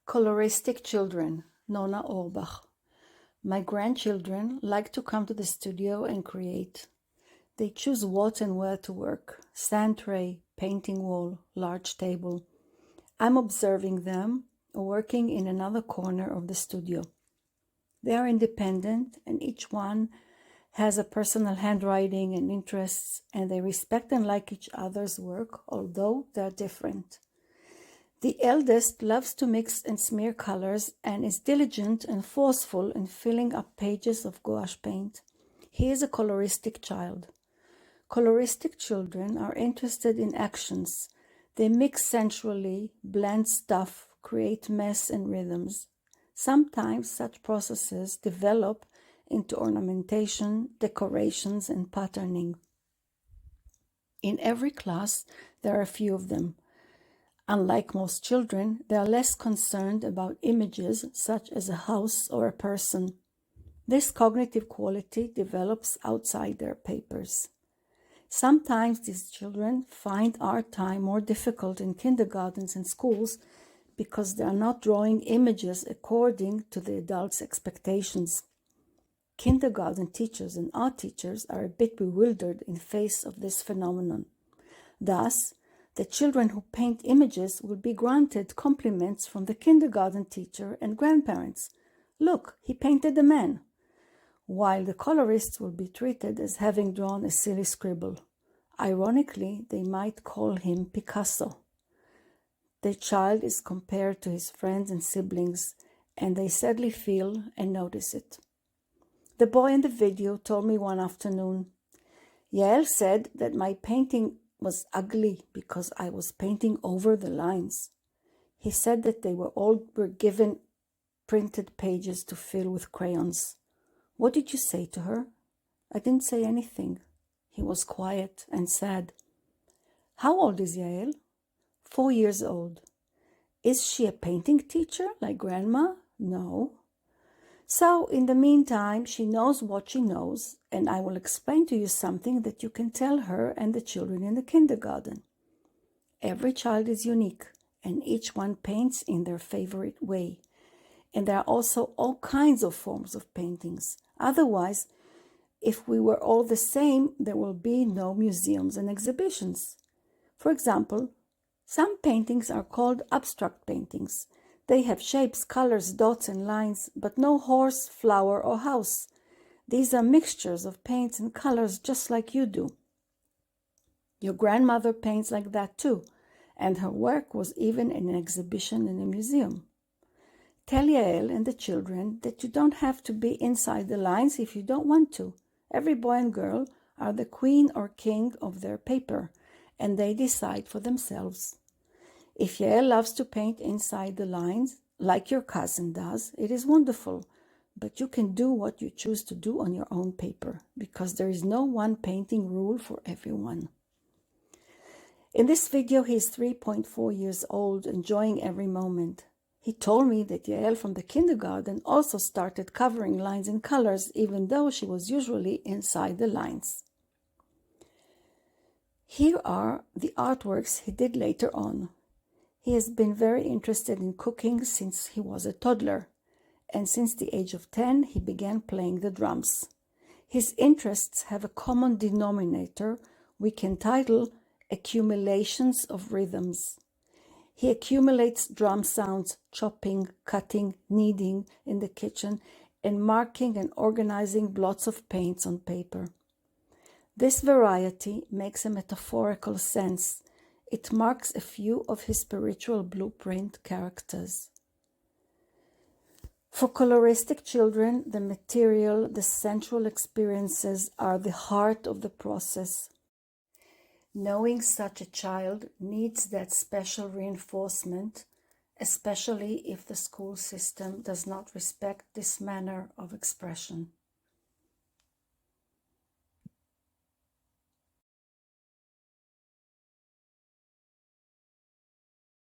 Coloristic children, Nona Orbach. My grandchildren like to come to the studio and create. They choose what and where to work: sand tray, painting wall, large table. I'm observing them working in another corner of the studio. They are independent and each one has a personal handwriting and interests, and they respect and like each other's work, although they're different. The eldest loves to mix and smear colors and is diligent and forceful in filling up pages of gouache paint. He is a coloristic child. Coloristic children are interested in actions. They mix sensually, blend stuff, create mess and rhythms. Sometimes such processes develop into ornamentation, decorations, and patterning. In every class, there are a few of them. Unlike most children, they are less concerned about images such as a house or a person. This cognitive quality develops outside their papers. Sometimes these children find art time more difficult in kindergartens and schools because they are not drawing images according to the adults' expectations. Kindergarten teachers and art teachers are a bit bewildered in face of this phenomenon. Thus, the children who paint images will be granted compliments from the kindergarten teacher and grandparents. Look, he painted a man. While the colorists will be treated as having drawn a silly scribble. Ironically, they might call him Picasso. The child is compared to his friends and siblings, and they sadly feel and notice it. The boy in the video told me one afternoon, Yael said that my painting was ugly because I was painting over the lines. He said that they were given printed pages to fill with crayons. What did you say to her? I didn't say anything. He was quiet and sad. How old is Yael? 4 years old. Is she a painting teacher like grandma? No. So, in the meantime, she knows what she knows, and I will explain to you something that you can tell her and the children in the kindergarten. Every child is unique, and each one paints in their favorite way. And there are also all kinds of forms of paintings. Otherwise, if we were all the same, there will be no museums and exhibitions. For example, some paintings are called abstract paintings. They have shapes, colors, dots, and lines, but no horse, flower, or house. These are mixtures of paints and colors just like you do. Your grandmother paints like that too, and her work was even in an exhibition in a museum. Tell Yael and the children that you don't have to be inside the lines if you don't want to. Every boy and girl are the queen or king of their paper, and they decide for themselves. If Yael loves to paint inside the lines, like your cousin does, it is wonderful, but you can do what you choose to do on your own paper, because there is no one painting rule for everyone. In this video, he is 3.4 years old, enjoying every moment. He told me that Yael from the kindergarten also started covering lines in colors, even though she was usually inside the lines. Here are the artworks he did later on. He has been very interested in cooking since he was a toddler, and since the age of 10, he began playing the drums. His interests have a common denominator we can title accumulations of rhythms. He accumulates drum sounds, chopping, cutting, kneading in the kitchen, and marking and organizing blots of paints on paper. This variety makes a metaphorical sense. It marks a few of his spiritual blueprint characters. For coloristic children, the material, the sensual experiences are the heart of the process. Knowing such a child needs that special reinforcement, especially if the school system does not respect this manner of expression.